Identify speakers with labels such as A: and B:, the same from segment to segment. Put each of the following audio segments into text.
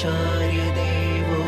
A: आचार्य देवो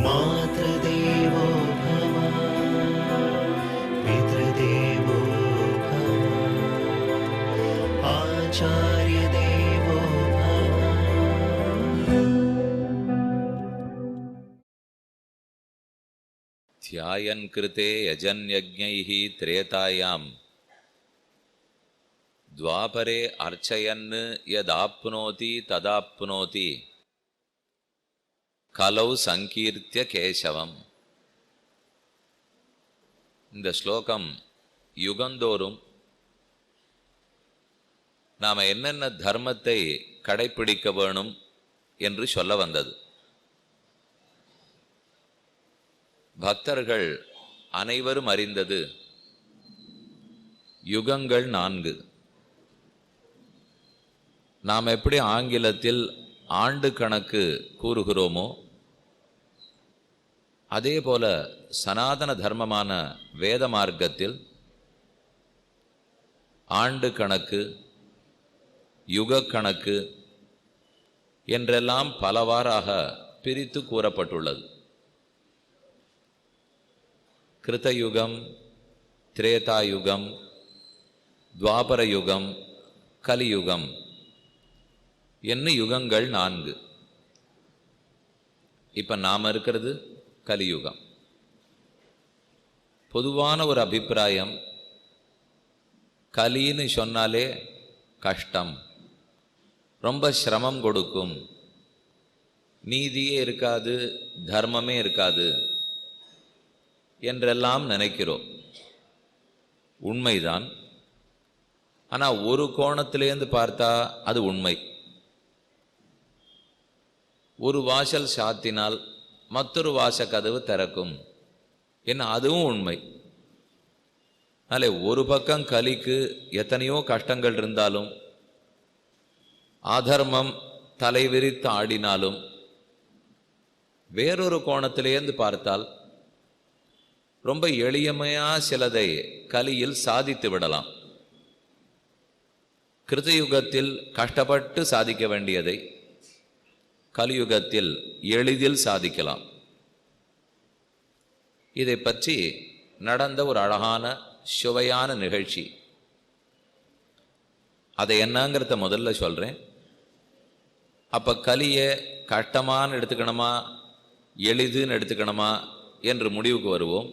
A: मातृदेवो भव पितृदेवो भव आचार्य देवो भव।
B: ध्यायन् कृते यजन्यज्ञैः त्रेतायां द्वापरे अर्चयन् यदाप्नोति तदाप्नोति கலௌ சங்கீர்த்திய கேசவம். இந்த ஸ்லோகம் யுகந்தோறும் நாம் என்னென்ன தர்மத்தை கடைப்பிடிக்க வேணும் என்று சொல்ல வந்தது. பக்தர்கள் அனைவரும் அறிந்தது யுகங்கள் 4. நாம் எப்படி ஆங்கிலத்தில் ஆண்டு கணக்கு கூறுகிறோமோ அதே போல சனாதன தர்மமான வேத மார்க்கத்தில் ஆண்டு கணக்கு, யுக கணக்கு என்றெல்லாம் பலவாறாக பிரித்து கூறப்பட்டுள்ளது. கிருதயுகம், திரேதாயுகம், துவாபர யுகம், கலியுகம் என்ன யுகங்கள் 4. இப்ப நாம இருக்கிறது கலியுகம். பொதுவான ஒரு அபிப்பிராயம், கலின்னு சொன்னாலே கஷ்டம், ரொம்ப சிரமம் கொடுக்கும், நீதியே இருக்காது, தர்மமே இருக்காது என்றெல்லாம் நினைக்கிறோம். உண்மைதான். ஆனால் ஒரு கோணத்திலேருந்து பார்த்தா அது உண்மை. ஒரு வாசல் சாத்தினால் மற்றொரு வாச கதவு திறக்கும் என்ன, அதுவும் உண்மை. அதனால ஒரு பக்கம் கலிக்கு எத்தனையோ கஷ்டங்கள் இருந்தாலும், அதர்மம் தலைவிரித்து ஆடினாலும், வேறொரு கோணத்திலேருந்து பார்த்தால் ரொம்ப எளிமையா சிலதை கலியில் சாதித்து விடலாம். கிருதயுகத்தில் கஷ்டப்பட்டு சாதிக்க வேண்டியதை கலியுகத்தில் எளிதில் சாதிக்கலாம். இதை பற்றி நடந்த ஒரு அழகான சுவையான நிகழ்ச்சி. அதை என்னங்கிறத முதல்ல சொல்கிறேன். அப்போ கலியை கஷ்டமானு எடுத்துக்கணுமா எளிதுன்னு எடுத்துக்கணுமா என்று முடிவுக்கு வருவோம்.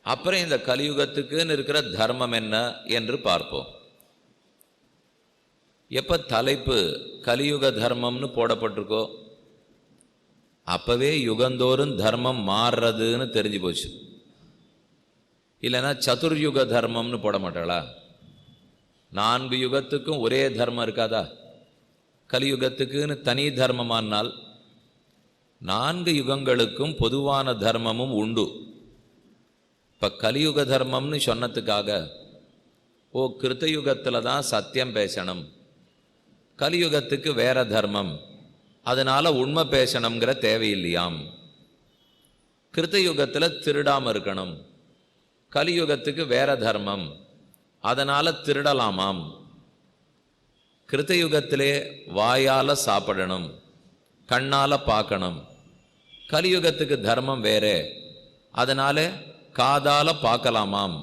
B: அப்புறம் இந்த கலியுகத்துக்குன்னு இருக்கிற தர்மம் என்ன என்று பார்ப்போம். எப்போ தலைப்பு கலியுக தர்மம்னு போடப்பட்டிருக்கோ அப்போவே யுகந்தோறும் தர்மம் மாறுறதுன்னு தெரிஞ்சு போச்சு. இல்லைன்னா சதுர்யுக தர்மம்னு போட மாட்டாளா? 4 யுகத்துக்கும் ஒரே தர்மம் இருக்காதா? கலியுகத்துக்குன்னு தனி தர்மமானால் 4 யுகங்களுக்கும் பொதுவான தர்மமும் உண்டு. இப்போ கலியுக தர்மம்னு சொன்னதுக்காக கிருத்தயுகத்தில் தான் சத்தியம் பேசணும், கலியுகத்துக்கு வேற தர்மம், அதனால உண்மை பேசணுங்கிற தேவையில்லையாம். கிருத்தயுகத்தில் திருடாமல் இருக்கணும், கலியுகத்துக்கு வேற தர்மம், அதனால திருடலாமாம். கிருத்தயுகத்திலே வாயால் சாப்பிடணும், கண்ணால் பார்க்கணும், கலியுகத்துக்கு தர்மம் வேறே, அதனால காதால் பார்க்கலாமாம்.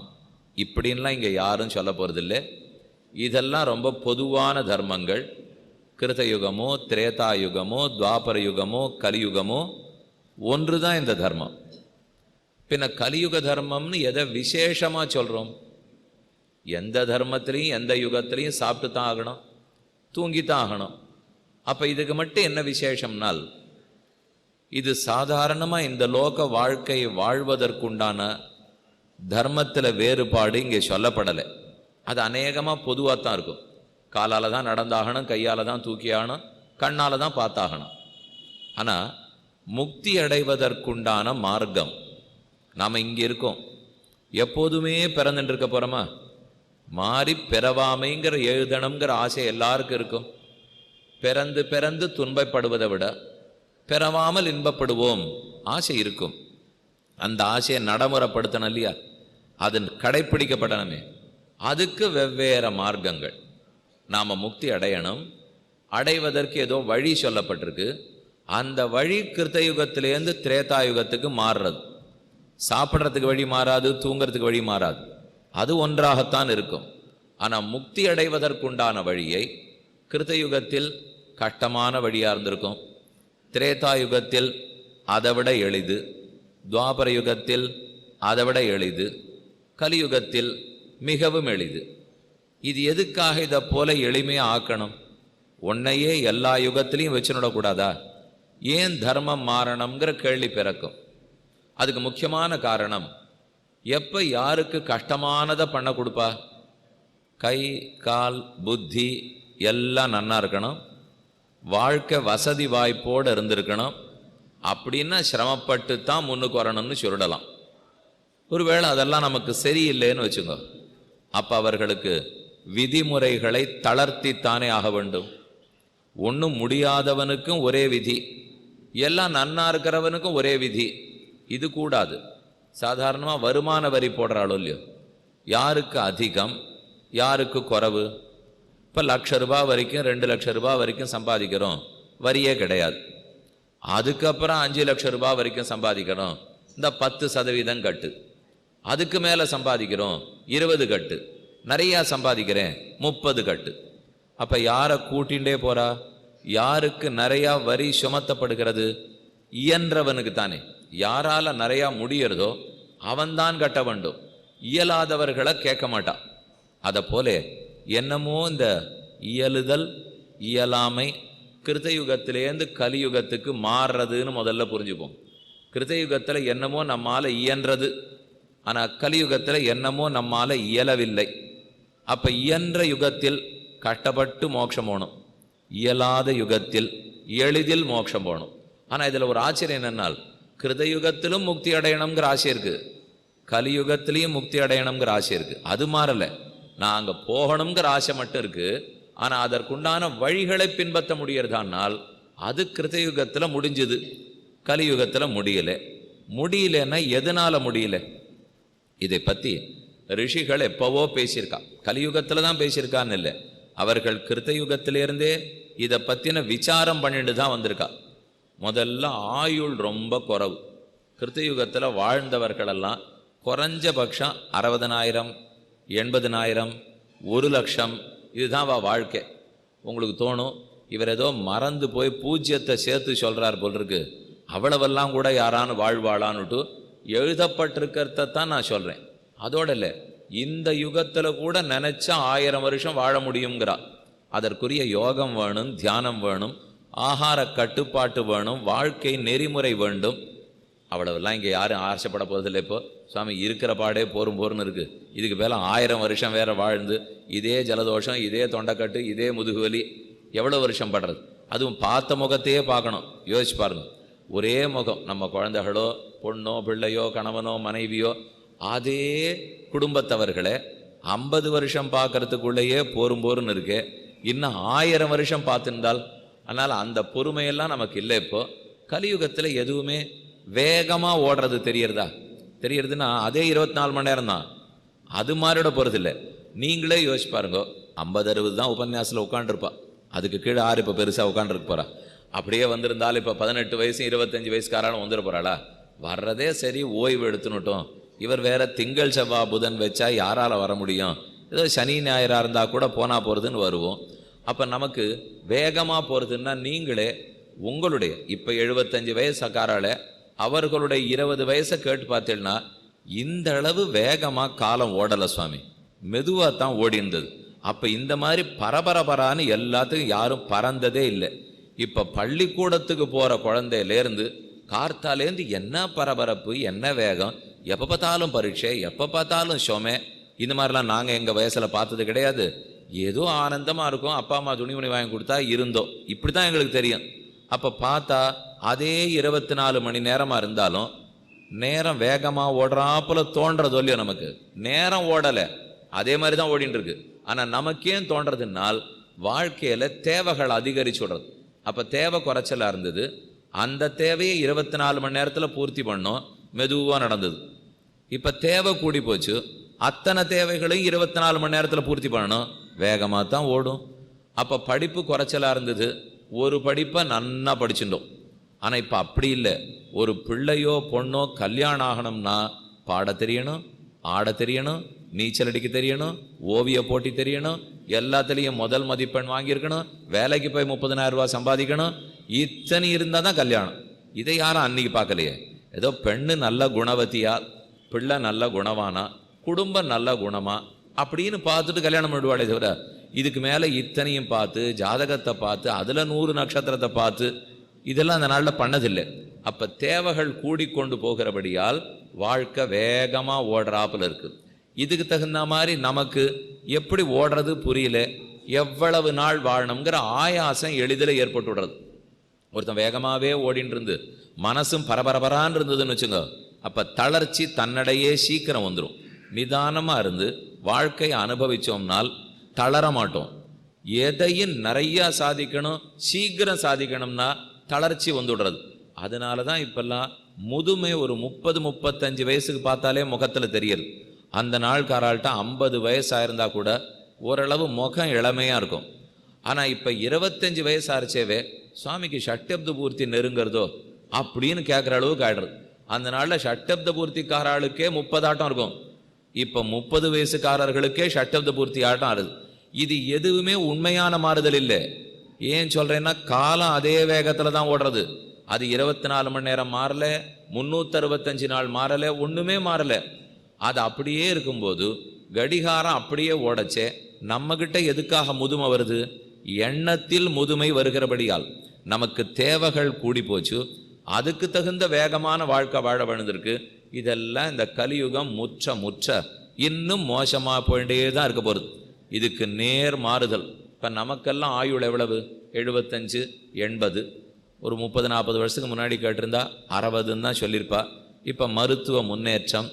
B: இப்படின்லாம் இங்கே யாரும் சொல்ல போகிறதில்லை. இதெல்லாம் ரொம்ப பொதுவான தர்மங்கள். கிருதயுகமோ திரேதாயுகமோ துவாபர யுகமோ கலியுகமோ ஒன்று தான் இந்த தர்மம். பின்ன கலியுக தர்மம்னு எதை விசேஷமாக சொல்கிறோம்? எந்த தர்மத்திலையும் எந்த யுகத்திலையும் சாப்பிட்டு தான் ஆகணும், தூங்கித்தான் ஆகணும். அப்போ இதுக்கு மட்டும் என்ன விசேஷம்னால், இது சாதாரணமாக இந்த லோக வாழ்க்கையை வாழ்வதற்குண்டான தர்மத்தில் வேறுபாடு இங்கே சொல்லப்படலை. அது அநேகமாக பொதுவாக தான் இருக்கும். காலால் தான் நடந்தாகணும், கையால் தான் தூக்கி ஆகணும், கண்ணால் தான் பார்த்தாகணும். ஆனால் முக்தி அடைவதற்குண்டான மார்க்கம் நாம் இங்கே இருக்கோம். எப்போதுமே பிறந்துட்டு இருக்க போகிறோமா? மாறி பிறவாமைங்கிற எழுதணுங்கிற ஆசை எல்லாருக்கும் இருக்கும். பிறந்து பிறந்து துன்பப்படுவதை விட பிறவாமல் இன்பப்படுவோம் ஆசை இருக்கும். அந்த ஆசையை நடைமுறைப்படுத்தணும் இல்லையா? அது கடைப்பிடிக்கப்படணுமே. அதுக்கு வெவ்வேறு மார்க்கங்கள். நாம் முக்தி அடையணும், அடைவதற்கு ஏதோ வழி சொல்லப்பட்டிருக்கு. அந்த வழி கிருத்தயுகத்திலேருந்து திரேதாயுகத்துக்கு மாறுறது. சாப்பிட்றதுக்கு வழி மாறாது, தூங்கிறதுக்கு வழி மாறாது, அது ஒன்றாகத்தான் இருக்கும். ஆனால் முக்தி அடைவதற்குண்டான வழியை கிருத்தயுகத்தில் கஷ்டமான வழியாக இருந்திருக்கும், திரேதாயுகத்தில் அதை விட எளிது, துவாபர யுகத்தில் அதை விட எளிது, கலியுகத்தில் மிகவும் எளிது. இது எதுக்காக இதை போல எளிமையாக ஆக்கணும்? உன்னையே எல்லா யுகத்திலையும் வச்சுடக்கூடாதா? ஏன் தர்மம் மாறணுங்கிற கேள்வி பிறக்கும். அதுக்கு முக்கியமான காரணம், எப்போ யாருக்கு கஷ்டமானதை பண்ண கொடுப்பா? கை கால் புத்தி எல்லாம் நன்னா இருக்கணும், வாழ்க்கை வசதி வாய்ப்போடு இருந்திருக்கணும். அப்படின்னா சிரமப்பட்டு தான் முன்னுக்கு வரணும்னு சொல்லிடலாம். ஒருவேளை அதெல்லாம் நமக்கு சரியில்லைன்னு வச்சுங்க, அப்போ அவர்களுக்கு விதிமுறைகளை தளர்த்தித்தானே ஆக வேண்டும். ஒன்றும் முடியாதவனுக்கும் ஒரே விதி, எல்லாம் நன்னா இருக்கிறவனுக்கும் ஒரே விதி. இது கூடாது. சாதாரணமாக வருமான வரி போடுறாளோ இல்லையோ, யாருக்கு அதிகம் யாருக்கு குறைவு? இப்போ ₹1,00,000 வரைக்கும் 2,00,000 வரைக்கும் சம்பாதிக்கிறோம், வரியே கிடையாது. அதுக்கப்புறம் ₹5,00,000 வரைக்கும் சம்பாதிக்கிறோம், இந்த 10% கட்டு. அதுக்கு மேலே சம்பாதிக்கிறோம் 20 கட்டு, நிறையா சம்பாதிக்கிறேன் 30 கட்டு. அப்போ யாரை கூட்டிகிட்டே போகிறா? யாருக்கு நிறையா வரி சுமத்தப்படுகிறது? இயன்றவனுக்கு தானே. யாரால் நிறையா முடியறதோ அவன்தான் கட்ட வேண்டும், இயலாதவர்களை கேட்க மாட்டான். அதை போல என்னமோ இந்த இயலுதல் இயலாமை கிருத்தயுகத்திலேருந்து கலியுகத்துக்கு மாறுறதுன்னு முதல்ல புரிஞ்சுப்போம். கிருத்தயுகத்தில் என்னமோ நம்மால் இயன்றது, ஆனால் கலியுகத்தில் என்னமோ நம்மால் இயலவில்லை. அப்போ இயன்ற யுகத்தில் கஷ்டப்பட்டு மோட்சம் போகணும், இயலாத யுகத்தில் எளிதில் மோட்சம் போகணும். ஆனால் இதில் ஒரு ஆச்சரியம் என்னன்னால், கிருதயுகத்திலும் முக்தி அடையணுங்கிற ஆசை இருக்குது, கலியுகத்திலையும் முக்தி அடையணுங்கிற ஆசை இருக்குது. அது மாறலை. நான் அங்கே போகணுங்கிற ஆசை மட்டும் இருக்குது. ஆனால் அதற்குண்டான வழிகளை பின்பற்ற முடியறதானால் அது கிருதயுகத்தில் முடிஞ்சுது, கலியுகத்தில் முடியலை. முடியலன்னா எதனால் முடியல? இதை பற்றி ரிஷிகள் எப்போவோ பேசியிருக்கா, கலியுகத்தில் தான் பேசியிருக்கான்னு இல்லை. அவர்கள் கிருத்தயுகத்திலேருந்தே இதை பற்றின விசாரம் பண்ணிட்டு தான் வந்திருக்கா. முதல்ல ஆயுள் ரொம்ப குறைவு. கிருத்தயுகத்தில் வாழ்ந்தவர்களெல்லாம் குறைஞ்சபட்சம் 60,000 80,000 1,00,000 இதுதான் வாழ்க்கை. உங்களுக்கு தோணும், இவர் ஏதோ மறந்து போய் பூஜ்யத்தை சேர்த்து சொல்கிறார் போல் இருக்கு, அவ்வளவெல்லாம் கூட யாரானு வாழ்வாளான்னுட்டு எழுதப்பட்டிருக்கிறத தான் நான் சொல்கிறேன். அதோட இல்லை, இந்த யுகத்தில் கூட நினச்சா 1000 வருஷம் வாழ முடியுங்கிறா. அதற்குரிய யோகம் வேணும், தியானம் வேணும், ஆகார கட்டுப்பாட்டு வேணும், வாழ்க்கை நெறிமுறை வேண்டும். அவ்வளவெல்லாம் இங்கே யாரும் ஆசைப்பட போவதில்லை. இப்போ சுவாமி இருக்கிற பாடே போருன்னு இருக்குது, இதுக்கு மேலே 1000 வருஷம் வேற வாழ்ந்து இதே ஜலதோஷம், இதே தொண்டைக்கட்டு, இதே முதுகுவலி எவ்வளோ வருஷம் படுறது? அதுவும் பார்த்த முகத்தையே பார்க்கணும். யோசிச்சு பாருங்க, ஒரே முகம், நம்ம குழந்தைகளோ பொண்ணோ பிள்ளையோ கணவனோ மனைவியோ அதே குடும்பத்தவர்களை 50 வருஷம் பார்க்கறதுக்குள்ளேயே போருன்னு இருக்கு. இன்னும் 1000 வருஷம் பார்த்துருந்தால். அதனால் அந்த பொறுமையெல்லாம் நமக்கு இல்லை. இப்போ கலியுகத்தில் எதுவுமே வேகமாக ஓடுறது தெரியறதுன்னா அதே 24 மணி நேரம் தான், அது மாதிரிட போகிறதில்லை. நீங்களே யோசிச்சு பாருங்க, 50-60 தான் உபன்யாசத்தில் உட்காண்டிருப்பா, அதுக்கு கீழே 6 இப்போ பெருசாக உட்காண்டிருக்க போகிறா. அப்படியே வந்திருந்தாலும் இப்போ 18 வயசு 25 வயசுக்காராலும் வந்துட போகிறாளா? வர்றதே சரி, ஓய்வு எடுத்துனுட்டோம். இவர் வேற திங்கள் செவ்வாய் புதன் வச்சா யாரால் வர முடியும்? ஏதோ சனி ஞாயிறாக இருந்தால் கூட போனால் போகிறதுன்னு வருவோம். அப்போ நமக்கு வேகமாக போகிறதுன்னா, நீங்களே உங்களுடைய இப்போ 75 வயசுக்காரால அவர்களுடைய 20 வயசை கேட்டு பார்த்தீங்கன்னா, இந்த அளவு வேகமாக காலம் ஓடலை சுவாமி, மெதுவாக தான் ஓடி இருந்தது. அப்போ இந்த மாதிரி பரபரன்னு எல்லாத்துக்கும் யாரும் பறந்ததே இல்லை. இப்ப பள்ளிக்கூடத்துக்கு போற குழந்தையிலேருந்து கார்த்தாலேருந்து என்ன பரபரப்பு, என்ன வேகம், எப்போ பார்த்தாலும் பரீட்சை, எப்போ பார்த்தாலும் ஷோமே. இந்த மாதிரிலாம் நாங்கள் எங்கள் வயசில் பார்த்தது கிடையாது. ஏதோ ஆனந்தமாக இருக்கும், அப்பா அம்மா துணிமணி வாங்கி கொடுத்தா இருந்தோம், இப்படி தான் எங்களுக்கு தெரியும். அப்போ பார்த்தா அதே 24 மணி நேரமாக இருந்தாலும் நேரம் வேகமாக ஓடுறாப்புல தோன்றது இல்லையோ, நமக்கு நேரம் ஓடலை, அதே மாதிரி தான் ஓடின்னு இருக்கு. ஆனால் நமக்கேன் தோன்றதுனால் வாழ்க்கையில் தேவைகள் அதிகரிச்சு விடுறது. அப்போ தேவை குறைச்சலாக இருந்தது, அந்த தேவையை 24 மணி நேரத்தில் பூர்த்தி பண்ணோம், மெதுவாக நடந்தது. இப்போ தேவை கூடி போச்சு, அத்தனை தேவைகளையும் 24 மணி நேரத்தில் பூர்த்தி பண்ணணும், வேகமாக தான் ஓடும். அப்போ படிப்பு குறைச்சலாக இருந்தது, ஒரு படிப்பை நன்னா படிச்சுட்டோம். ஆனால் இப்போ அப்படி இல்லை. ஒரு பிள்ளையோ பொண்ணோ கல்யாணம் ஆகணும்னா பாட தெரியணும், ஆட தெரியணும், நீச்சல் அடிக்க தெரியணும், ஓவிய போட்டி தெரியணும், எல்லாத்துலேயும் முதல் மதிப்பெண் வாங்கியிருக்கணும், வேலைக்கு போய் 30,000 ரூபா சம்பாதிக்கணும். இத்தனை இருந்தால் தான் கல்யாணம். இதை யாரும் அன்னைக்கு பார்க்கலையே. ஏதோ பெண்ணு நல்ல குணவதியா, பிள்ளை நல்ல குணவானா, குடும்பம் நல்ல குணமா அப்படின்னு பார்த்துட்டு கல்யாணம் பண்ணிடுவாளே தவிர, இதுக்கு மேலே இத்தனையும் பார்த்து ஜாதகத்தை பார்த்து அதில் 100 நட்சத்திரத்தை பார்த்து இதெல்லாம் அந்த நாளில் பண்ணதில்லை. அப்போ தேவைகள் கூடிக்கொண்டு போகிறபடியால் வாழ்க்கை வேகமாக ஓடுறாப்புல இருக்குது. இதுக்கு தகுந்த மாதிரி நமக்கு எப்படி ஓடுறது புரியல, எவ்வளவு நாள் வாழணுங்கிற ஆயாசம் எளிதில் ஏற்பட்டு விடுறது. ஒருத்தன் வேகமாகவே ஓடின்னு இருந்து மனசும் பரபரபரான்னு இருந்ததுன்னு வச்சுங்க, அப்போ தளர்ச்சி தன்னடையே சீக்கிரம் வந்துடும். நிதானமாக இருந்து வாழ்க்கையை அனுபவித்தோம்னால் தளர மாட்டோம். எதையும் நிறையா சாதிக்கணும், சீக்கிரம் சாதிக்கணும்னா தளர்ச்சி வந்துடுறது. அதனால தான் இப்பெல்லாம் முதுமை ஒரு 30-35 வயசுக்கு பார்த்தாலே முகத்தில் தெரியுது. அந்த நாள்காரால்கிட்ட 50 வயசாயிருந்தா கூட ஓரளவு முகம் இளமையாக இருக்கும். ஆனால் இப்போ 25 வயசாரிச்சேவே சுவாமிக்கு ஷட்டப்த பூர்த்தி நெருங்கிறதோ அப்படின்னு கேட்குற அளவுக்கு ஆயிடுறது. அந்த நாளில் ஷட்டப்த பூர்த்திக்காரர்களுக்கே 30 ஆட்டம் இருக்கும், இப்போ 30 வயசுக்காரர்களுக்கே ஷட்டப்த பூர்த்தி ஆட்டம் ஆடுது. இது எதுவுமே உண்மையான மாறுதல் இல்லை. ஏன் சொல்கிறேன்னா, காலம் அதே வேகத்தில் தான் ஓடுறது. அது 24 மணி நேரம் மாறல, 365 நாள் மாறலை, ஒன்றுமே மாறலை. அது அப்படியே இருக்கும்போது கடிகாரம் அப்படியே ஓடச்சே நம்மக்கிட்ட எதுக்காக முதுமை வருது? எண்ணத்தில் முதுமை வருகிறபடியால். நமக்கு தேவைகள் கூடி போச்சு, அதுக்கு தகுந்த வேகமான வாழ்க்கை வாழ வேண்டியிருக்கு. இதெல்லாம் இந்த கலியுகம் முற்ற இன்னும் மோசமாக போயிட்டே தான் இருக்க போகிறது. இதுக்கு நேர் மாறுதல். இப்போ நமக்கெல்லாம் ஆயுள் எவ்வளவு? 75, 80. ஒரு 30-40 வருஷத்துக்கு முன்னாடி கேட்டிருந்தா 60ன்னு தான் சொல்லியிருப்பா. இப்போ மருத்துவ முன்னேற்றம்,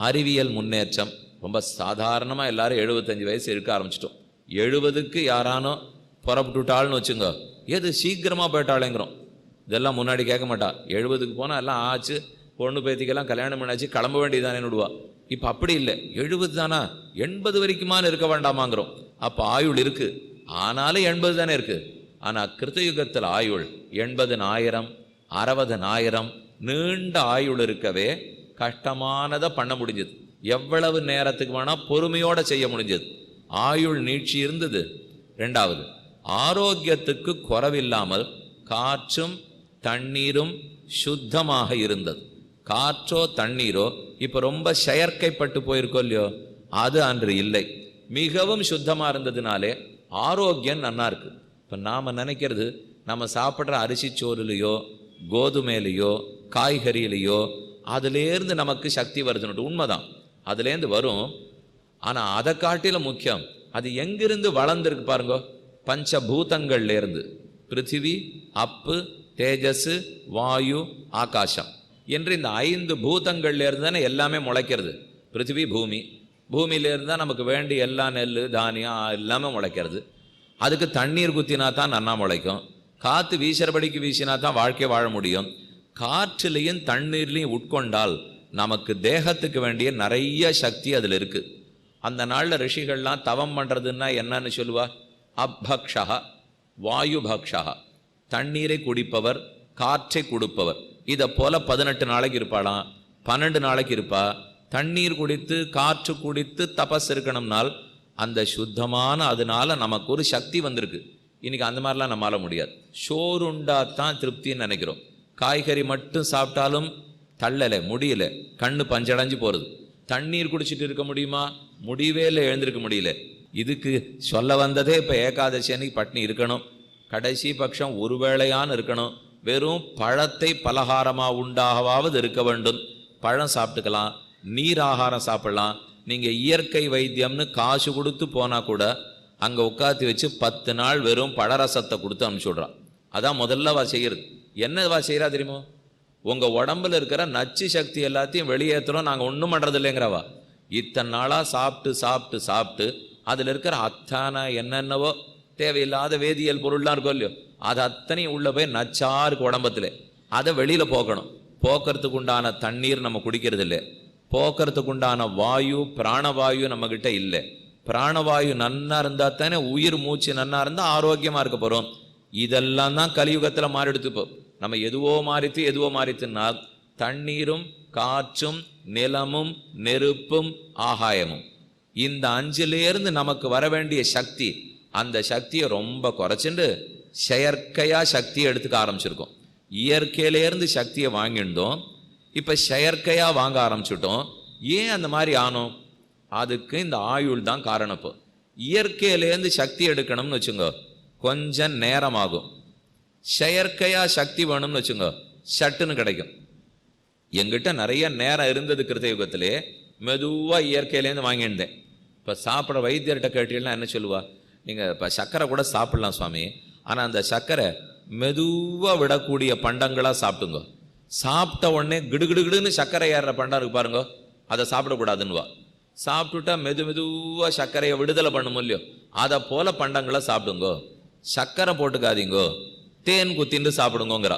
B: அறிவியல் முன்னேற்றம், ரொம்ப சாதாரணமாக எல்லாரும் 75 வயசு இருக்க ஆரம்பிச்சிட்டோம். 70க்கு யாரானோ புறப்பட்டுட்டாள்னு வச்சுங்க, எது சீக்கிரமாக போயிட்டாளேங்கிறோம். இதெல்லாம் முன்னாடி கேட்க மாட்டா. 70க்கு போனால் எல்லாம் ஆச்சு, பொண்ணு பேத்திக்கெல்லாம் கல்யாணம் பண்ணாச்சு, கிளம்ப வேண்டியதானே விடுவா. இப்போ அப்படி இல்லை, 70 தானா, 80 வரைக்குமானு இருக்க வேண்டாமாங்கிறோம். அப்போ ஆயுள் இருக்குது, ஆனாலும் 80 தானே இருக்குது. ஆனால் கிருத்தயுகத்தில் ஆயுள் 80,000, 60,000 நீண்ட ஆயுள் இருக்கவே கஷ்டமானதை பண்ண முடிஞ்சது. எவ்வளவு நேரத்துக்கு வேணால் பொறுமையோடு செய்ய முடிஞ்சது. ஆயுள் நீட்சி இருந்தது. ரெண்டாவது, ஆரோக்கியத்துக்கு குறைவில்லாமல் காற்றும் தண்ணீரும் சுத்தமாக இருந்தது. காற்றோ தண்ணீரோ இப்போ ரொம்ப செயற்கைப்பட்டு போயிருக்கோ இல்லையோ, அது அன்று இல்லை. மிகவும் சுத்தமாக இருந்ததுனாலே ஆரோக்கியம் நன்னா இருக்கு. இப்போ நாம் நினைக்கிறது, நம்ம சாப்பிட்ற அரிசி சோறுலையோ கோதுமையிலையோ காய்கறியிலையோ அதுலேருந்து நமக்கு சக்தி வருதுன்னு. உண்மைதான், அதுலேருந்து வரும். ஆனால் அதை காட்டிலும் முக்கியம், அது எங்கிருந்து வளர்ந்துருக்கு பாருங்க. பஞ்சபூதங்கள்லேருந்து, பிருத்திவி, அப்பு, தேஜஸ், வாயு, ஆகாசம் என்று இந்த 5 பூதங்கள்லேருந்து தானே எல்லாமே முளைக்கிறது. பிருத்திவி பூமி, பூமியிலேருந்து தான் நமக்கு வேண்டிய எல்லா நெல் தானியம் எல்லாமே முளைக்கிறது. அதுக்கு தண்ணீர் குத்தினா தான் நன்னா முளைக்கும். காற்று வீசுறபடிக்கு வீசினா தான் வாழ்க்கை வாழ முடியும். காற்றுலையும் தண்ணீர்லையும் உட்கொண்டால் நமக்கு தேகத்துக்கு வேண்டிய நிறைய சக்தி அதில் இருக்குது. அந்த நாளில் ரிஷிகள்லாம் தவம் பண்ணுறதுன்னா என்னன்னு சொல்லுவா? அப்பக்ஷா வாயு பக்ஷா, தண்ணீரை குடிப்பவர், காற்றை கொடுப்பவர். இதை போல் 18 நாளைக்கு இருப்பாளாம், 12 நாளைக்கு இருப்பா. தண்ணீர் குடித்து காற்று குடித்து தபஸ் இருக்கணும்னால் அந்த சுத்தமான, அதனால நமக்கு ஒரு சக்தி வந்திருக்கு. இன்றைக்கி அந்த மாதிரிலாம் நம்மளால முடியாது. சோறுண்டா தான் திருப்தின்னு நினைக்கிறோம். காய்கறி மட்டும் சாப்பிட்டாலும் தள்ளலை, முடியல, கண்ணு பஞ்சடைஞ்சு போகிறது. தண்ணீர் குடிச்சிட்டு இருக்க முடியுமா? முடியவே இல்லை, எழுந்திருக்க முடியல. இதுக்கு சொல்ல வந்ததே இப்போ ஏகாதசி அன்னைக்கு பட்னி இருக்கணும், கடைசி பட்சம் ஒரு வேளையான்னு இருக்கணும். வெறும் பழத்தை பலகாரமாக உண்டாகவாவது இருக்க வேண்டும். பழம் சாப்பிட்டுக்கலாம், நீர் ஆகாரம் சாப்பிடலாம். நீங்கள் இயற்கை வைத்தியம்னு காசு கொடுத்து போனால் கூட அங்கே உட்காத்தி வச்சு 10 நாள் வெறும் பழரசத்தை கொடுத்து அனுப்பிச்சுட்றான். அதான் முதல்ல செய்கிறது. என்னவா செய்கிறா தெரியுமோ? உங்கள் உடம்புல இருக்கிற நச்சு சக்தி எல்லாத்தையும் வெளியேற்றுறோம், நாங்கள் ஒன்றும் பண்ணுறது இல்லைங்கிறவா. இத்தனை நாளாக சாப்பிட்டு சாப்பிட்டு சாப்பிட்டு அதில் இருக்கிற அத்தான என்னென்னவோ தேவையில்லாத வேதியியல் பொருள்லாம் இருக்கும் இல்லையோ, அது அத்தனையும் உள்ள போய் நச்சாருக்கு உடம்பத்தில். அதை வெளியில் போக்கணும். போக்குறதுக்கு உண்டான தண்ணீர் நம்ம குடிக்கிறது இல்லை. போக்குறதுக்கு உண்டான வாயு பிராணவாயு நம்மக்கிட்ட இல்லை. பிராணவாயு நன்னா இருந்தால் தானே உயிர் மூச்சு நன்னா இருந்தால் ஆரோக்கியமாக இருக்க போகிறோம். இதெல்லாம் தான் கலியுகத்தில் மாறிடுத்துப்போம். நம்ம எதுவோ மாறித்துன்னா தண்ணீரும் காற்றும் நிலமும் நெருப்பும் ஆகாயமும், இந்த 5லேருந்து நமக்கு வர வேண்டிய சக்தி, அந்த சக்தியை ரொம்ப குறைச்சிட்டு செயற்கையாக சக்தியை எடுத்துக்க ஆரம்பிச்சிருக்கோம். இயற்கையிலேருந்து சக்தியை வாங்கிட்டோம், இப்போ செயற்கையாக வாங்க ஆரம்பிச்சிட்டோம். ஏன் அந்த மாதிரி ஆனோம்? அதுக்கு இந்த ஆயுள் தான் காரணம். இப்போ இயற்கையிலேருந்து சக்தி எடுக்கணும்னு வச்சுங்க, கொஞ்சம் நேரமாகும். செயற்கையாக சக்தி வேணும்னு வச்சுங்க, சட்டுன்னு கிடைக்கும். எங்கிட்ட நிறைய நேரம் இருந்தது கிருத்தயுகத்திலே, மெதுவாக இயற்கையிலேருந்து வாங்கியிருந்தேன். இப்போ சாப்பிட்ற வைத்தியர்கிட்ட கேட்டீங்கன்னா என்ன சொல்லுவா? நீங்கள் இப்போ சர்க்கரை கூட சாப்பிட்லாம் சுவாமி, ஆனால் அந்த சர்க்கரை மெதுவாக விடக்கூடிய பண்டங்களாக சாப்பிட்டுங்க. சாப்பிட்ட உடனே கிடுகிடுகிடுன்னு சர்க்கரை ஏறுற பண்டம் இருக்கு பாருங்க, அதை சாப்பிடக்கூடாதுன்னுவா. சாப்பிட்டுட்டா மெதுவாக சர்க்கரையை விடுதலை பண்ணும் இல்லையோ, அதை போல பண்டங்களை சாப்பிடுங்கோ. சர்க்கரை போட்டுக்காதீங்கோ, தேன் குத்தின்னு சாப்பிடுங்கோங்கிறா.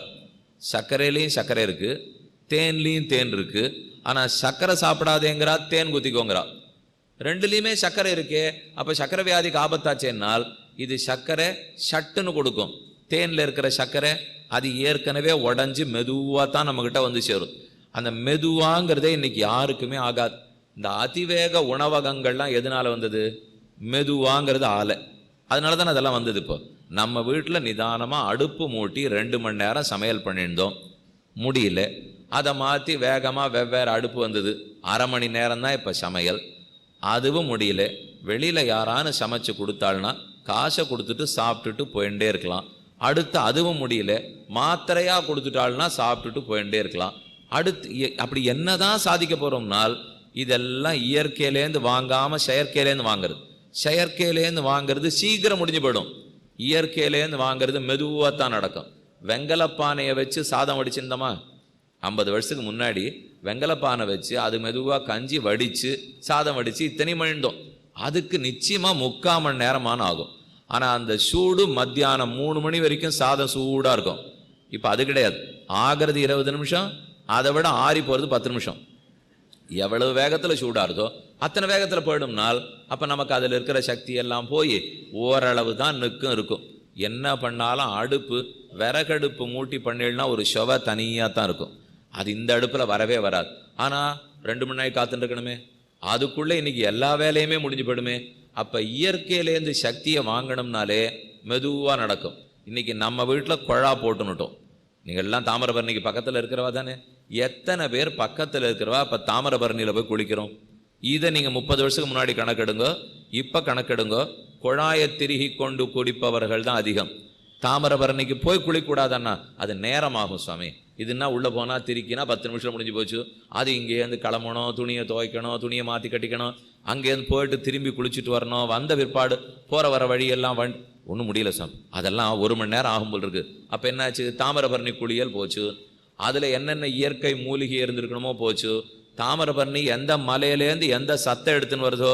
B: சர்க்கரையிலையும் சர்க்கரை இருக்குது, தேன்லேயும் தேன் இருக்குது. ஆனால் சர்க்கரை சாப்பிடாதேங்கிறா, தேன் குத்திக்கோங்கிறா. ரெண்டுலேயுமே சர்க்கரை இருக்கே, அப்போ சர்க்கரை வியாதிக்கு ஆபத்தாச்சேன்னால் இது சர்க்கரை சட்டுன்னு கொடுக்கும். தேனில் இருக்கிற சர்க்கரை அது ஏற்கனவே உடஞ்சி மெதுவாக தான் நம்மக்கிட்ட வந்து சேரும். அந்த மெதுவாங்கிறதே இன்னைக்கு யாருக்குமே ஆகாது. இந்த அதிவேக உணவகங்கள்லாம் எதனால் வந்தது? மெதுவாங்கிறது ஆலை. அதனால தானே அதெல்லாம் வந்தது. இப்போ நம்ம வீட்டில் நிதானமாக அடுப்பு மூட்டி 2 மணி நேரம் சமையல் பண்ணியிருந்தோம், முடியல. அதை மாற்றி வேகமாக வெவ்வேறு அடுப்பு வந்தது, 1/2 மணி நேரம் தான் இப்போ சமையல், அதுவும் முடியல. வெளியில் யாரானு சமைச்சு கொடுத்தாள்னா காசை கொடுத்துட்டு சாப்பிட்டுட்டு போயிட்டே இருக்கலாம். அடுத்து அதுவும் முடியல, மாத்திரையாக கொடுத்துட்டாள்னா சாப்பிட்டுட்டு போயிட்டே இருக்கலாம். அடுத்து அப்படி என்னதான் சாதிக்க போகிறோம்னால் இதெல்லாம் இயற்கையிலேருந்து வாங்காமல் செயற்கையிலேருந்து வாங்கிறது. செயற்கையிலேருந்து வாங்கிறது சீக்கிரம் முடிஞ்சு போயிடும், இயற்கையிலேருந்து வாங்கிறது மெதுவாக தான் நடக்கும். வெங்கலப்பானையை வச்சு சாதம் வடிச்சிருந்தோமா? 50 வருஷத்துக்கு முன்னாடி வெங்கலப்பானை வச்சு அது மெதுவாக கஞ்சி வடித்து சாதம் வடித்து இத்தனையும் மணிந்தோம். அதுக்கு நிச்சயமாக 3/4 மணி நேரமான ஆகும். ஆனால் அந்த சூடு மத்தியானம் 3 மணி வரைக்கும் சாதம் சூடாக இருக்கும். இப்போ அது கிடையாது, ஆகிறது 20 நிமிஷம், அதை விட ஆறி போகிறது 10 நிமிஷம். எவ்வளவு வேகத்தில் சூடாக இருக்கோ அத்தனை வேகத்தில் போயிடும்னால் அப்போ நமக்கு அதில் இருக்கிற சக்தி எல்லாம் போய் ஓரளவு தான் நிற்கும் இருக்கும். என்ன பண்ணாலும் அடுப்பு விறகடுப்பு மூட்டி பண்ணிடனா ஒரு சுவை தனியாக தான் இருக்கும். அது இந்த அடுப்பில் வரவே வராது. ஆனால் 2 மணி நேரம் காத்துட்டு இருக்கணுமே, அதுக்குள்ளே இன்னைக்கு எல்லா வேலையுமே முடிஞ்சு போயிடுமே. அப்போ இயற்கையிலேருந்து சக்தியை வாங்கணும்னாலே மெதுவாக நடக்கும். இன்னைக்கு நம்ம வீட்டில் குழா போட்டுன்னுட்டோம். நீங்கள் எல்லாம் தாமிரபரணிக்கு பக்கத்தில் இருக்கிறவா தானே? எத்தனை பேர் பக்கத்தில் இருக்கிறவா இப்போ தாமிரபரணியில் போய் குளிக்கிறோம்? இதை நீங்கள் 30 வருஷத்துக்கு முன்னாடி கணக்கெடுங்க, இப்போ கணக்கெடுங்க, குழாயை திருகி கொண்டு குடிப்பவர்கள் தான் அதிகம். தாமிரபரணிக்கு போய் குளிக்கூடாதண்ணா அது நேரமாகும் சுவாமி. இதுன்னா உள்ளே போனால் திருக்கினா 10 நிமிஷம் முடிஞ்சு போச்சு. அது இங்கேருந்து கிளம்பணும், துணியை துவைக்கணும், துணியை மாற்றி கட்டிக்கணும், அங்கேருந்து போயிட்டு திரும்பி குளிச்சுட்டு வரணும். வந்த பிற்பாடு போகிற வர வழியெல்லாம் ஒன்றும் முடியல சாமி, அதெல்லாம் 1 மணி நேரம் ஆகும் போல் இருக்குது. அப்போ என்னாச்சு? தாமிரபரணி குளியல் போச்சு. அதில் என்னென்ன இயற்கை மூலிகை இருந்திருக்கணுமோ போச்சு. தாமிரபரணி எந்த மலையிலேருந்து எந்த சத்தை எடுத்துன்னு வருதோ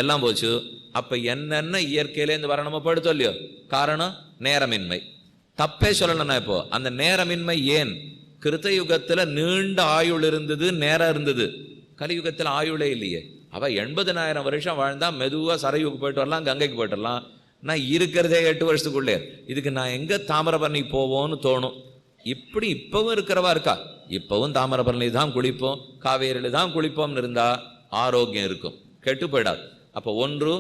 B: எல்லாம் போச்சு. அப்போ என்னென்ன இயற்கையிலேருந்து வரணுமோ போயிடுத்தோ இல்லையோ, காரணம் நேரமின்மை. தப்பே சொல்லலைன்னா இப்போ அந்த நேரமின்மை ஏன்? கிருத்தயுகத்தில் நீண்ட ஆயுள் இருந்தது, நேரம் இருந்தது. கலியுகத்தில் ஆயுளே இல்லையே. அவள் 80,000 வருஷம் வாழ்ந்தா மெதுவாக சரையுக்கு போயிட்டு வரலாம், கங்கைக்கு போயிட்டு வரலாம். நான் இருக்கிறதே 8 வருஷத்துக்குள்ளே, இதுக்கு நான் எங்கே தாமிரபரணி போவோன்னு தோணும். இப்படி இப்பவும் இருக்கிறவா இருக்கா. இப்பவும் தாமிரபரணி தான் குளிப்போம், காவேரியில் தான் குளிப்போம்னு இருந்தா ஆரோக்கியம் இருக்கும், கெட்டு போயிடாது. அப்போ ஒன்று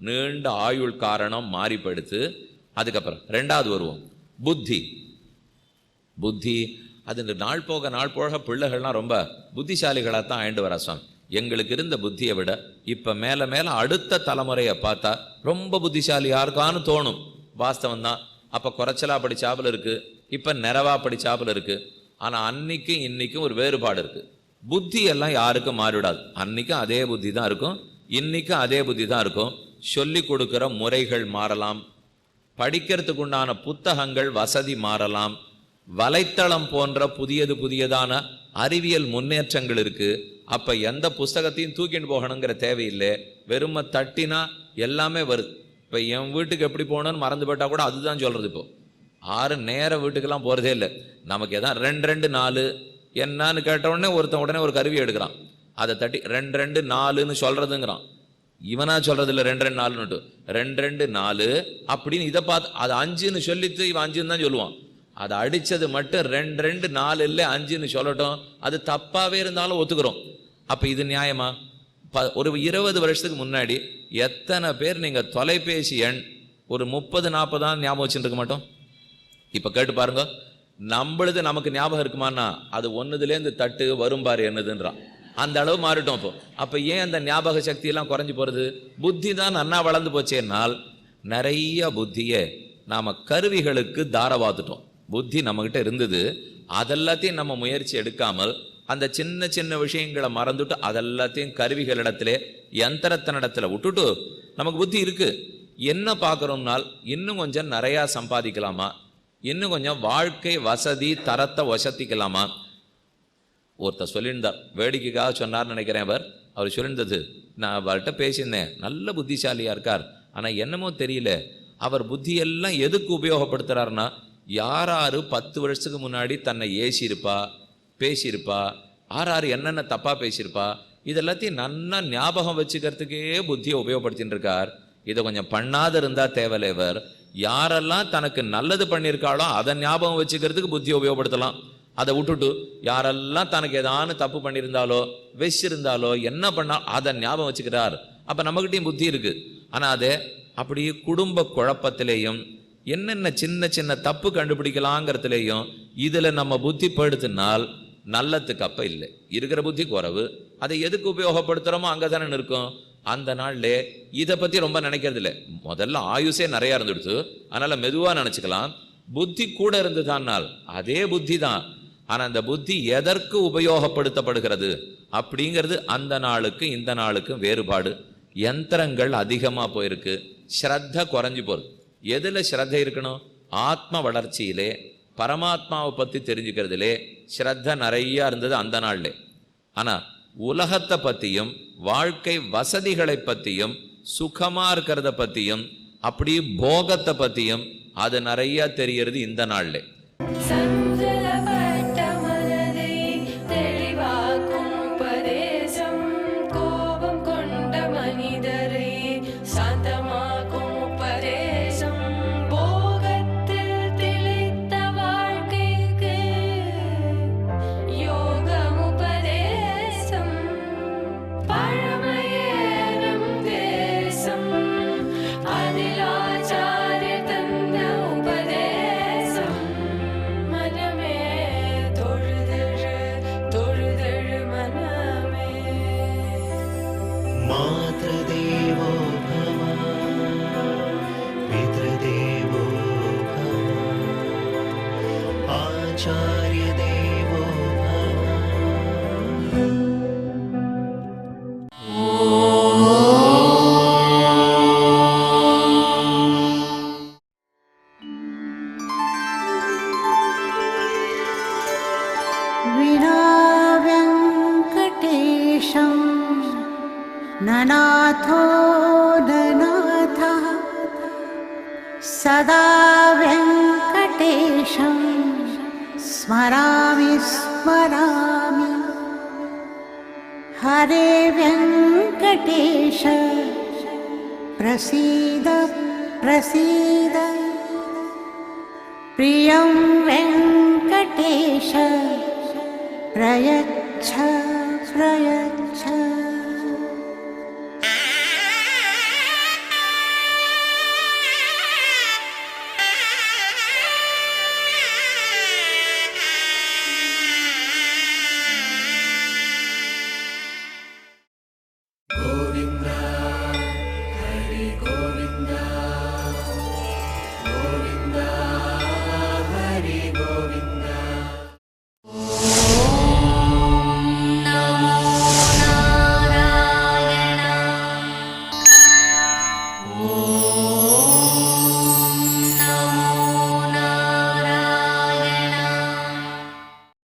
B: நீண்ட ஆயுள் காரணம் மாறிப்படுத்து. அதுக்கப்புறம் 2வது வருவோம், புத்தி. புத்தி அது நாள் போக பிள்ளைகள்லாம் ரொம்ப புத்திசாலிகளாக தான் ஆயிண்டு வரா சுவாமி. எங்களுக்கு இருந்த புத்தியை விட இப்போ மேலே மேலே அடுத்த தலைமுறையை பார்த்தா ரொம்ப புத்திசாலியாக இருக்கான்னு தோணும். வாஸ்தவம் தான். அப்போ குறைச்சலா படிச்சாப்புல இருக்கு, இப்போ நிறைவா படிச்சாப்புல இருக்கு. ஆனால் அன்னைக்கும் இன்னைக்கும் ஒரு வேறுபாடு இருக்கு. புத்தி எல்லாம் யாருக்கும் மாறிவிடாது. அன்னைக்கும் அதே புத்தி தான் இருக்கும், இன்னைக்கும் அதே புத்தி தான் இருக்கும். சொல்லி கொடுக்குற முறைகள் மாறலாம், படிக்கிறதுக்கு உண்டான புத்தகங்கள் வசதி மாறலாம், வலைத்தளம் போன்ற புதியதான அறிவியல் முன்னேற்றங்கள் இருக்கு. அப்ப எந்த புஸ்தகத்தையும் தூக்கிட்டு போகணுங்கிற தேவையில்லை, வெறும தட்டினா எல்லாமே வருது. இப்ப என் வீட்டுக்கு எப்படி போகணும்னு மறந்து போட்டா கூட அதுதான் சொல்றது. இப்போ 6 நேர வீட்டுக்கெல்லாம் போறதே இல்லை. நமக்கு எதான் 2 2 4 என்னன்னு கேட்ட உடனே உடனே ஒரு கருவி எடுக்கிறான், அதை தட்டி 2 2 4ன்னு சொல்றதுங்கிறான். இவனா சொல்றது இல்லை 2 2 4 2 2 4 அப்படின்னு இதை பார்த்து அது 5ன்னு சொல்லிட்டு இவன் 5ன்னு தான் சொல்லுவான். அதை அடிச்சது மட்டும் 2 2 4 இல்லை 5ன்னு சொல்லட்டும், அது தப்பாவே இருந்தாலும் ஒத்துக்கிறோம். அப்ப இது நியாயமா? ஒரு 20 வருஷத்துக்கு முன்னாடி எத்தனை பேர் நீங்க தொலைபேசி எண் ஒரு 30 40 தான் ஞாபகம் வச்சுட்டு இருக்க மாட்டோம். இப்ப கேட்டு பாருங்க, நம்மளுது நமக்கு ஞாபகம் இருக்குமான்னா அது ஒன்னுதுலேருந்து தட்டு வரும்பாரு என்னதுன்றான். அந்த அளவு மாறிட்டோம். அப்ப ஏன் அந்த ஞாபக சக்தி எல்லாம் குறைஞ்சு போறது? புத்தி தான் நன்னா வளர்ந்து போச்சேனால் நிறைய புத்தியை நாம கருவிகளுக்கு தாரவாத்துட்டோம். புத்தி நம்மகிட்ட இருந்தது, அதெல்லாத்தையும் நம்ம முயற்சி எடுக்காமல் அந்த சின்ன சின்ன விஷயங்களை மறந்துட்டு அதெல்லாத்தையும் கருவிகளிடத்திலே யந்திரத்தினிடத்துல விட்டுட்டு நமக்கு புத்தி இருக்கு. என்ன பார்க்குறோம்னால் இன்னும் கொஞ்சம் நிறையா சம்பாதிக்கலாமா, இன்னும் கொஞ்சம் வாழ்க்கை வசதி தரத்தை வசதிக்கலாமா. ஒருத்தர் சொல்லியிருந்தார், வேடிக்கைக்காக சொன்னார்னு நினைக்கிறேன். அவர் சொல்லியிருந்தது, நான் அவர்கிட்ட பேசியிருந்தேன், நல்ல புத்திசாலியாக இருக்கார், ஆனால் என்னமோ தெரியல அவர் புத்தியெல்லாம் எதுக்கு உபயோகப்படுத்துகிறாருன்னா, யார் 10 வருஷத்துக்கு முன்னாடி தன்னை ஏசியிருப்பா, பேசியிருப்பா, யார் என்னென்ன தப்பாக பேசியிருப்பா, இதெல்லாத்தையும் நன்னா ஞாபகம் வச்சுக்கிறதுக்கே புத்தியை உபயோகப்படுத்தின்னு இருக்கார். இதை கொஞ்சம் பண்ணாத இருந்தால் தேவையில்லைவர். யாரெல்லாம் தனக்கு நல்லது பண்ணியிருக்காளோ அதை ஞாபகம் வச்சுக்கிறதுக்கு புத்தியை உபயோகப்படுத்தலாம். அதை விட்டுட்டு யாரெல்லாம் தனக்கு ஏதானு தப்பு பண்ணியிருந்தாலோ வச்சிருந்தாலோ என்ன பண்ணா அதை ஞாபகம் வச்சுக்கிறார். அப்ப நம்மகிட்டையும் புத்தி இருக்கு, ஆனா அதே அப்படியே குடும்ப குழப்பத்திலேயும் என்னென்ன சின்ன சின்ன தப்பு கண்டுபிடிக்கலாங்கிறதுலேயும் இதுல நம்ம புத்தி படுத்தினால் நல்லத்துக்கு அப்ப இல்லை. இருக்கிற புத்தி குறைவு, அதை எதுக்கு உபயோகப்படுத்துறோமோ அங்கதானே இருக்கும். அந்த நாள்ல இதை பத்தி ரொம்ப நினைக்கிறது இல்லை. முதல்ல ஆயுசே நிறைய இருந்துடுச்சு, அதனால மெதுவா நினைச்சுக்கலாம். புத்தி கூட இருந்துதானால் அதே புத்தி தான், ஆனா அந்த புத்தி எதற்கு உபயோகப்படுத்தப்படுகிறது அப்படிங்கிறது அந்த நாளுக்கு இந்த நாளுக்கும் வேறுபாடு. யந்திரங்கள் அதிகமா போயிருக்கு, ஸ்ரத்த குறைஞ்சு போகுது. எதுல ஸ்ரத்த இருக்கணும்? ஆத்ம வளர்ச்சியிலே, பரமாத்மாவை பத்தி தெரிஞ்சுக்கிறதுலே ஸ்ரத்த நிறைய இருந்தது அந்த நாள்ல. ஆனா உலகத்தை பத்தியும் வாழ்க்கை வசதிகளை பத்தியும் சுகமா இருக்கிறத பத்தியும் அப்படி போகத்தை பத்தியும் அது நிறைய தெரியறது இந்த நாள்ல.
C: ननाथो ननाथः सदा वेङ्कटेशं स्मरामि स्मरामि। हरे वेङ्कटेश प्रसीद प्रसीद, प्रियं वेङ्कटेश प्रयच्छ प्रयच्छ।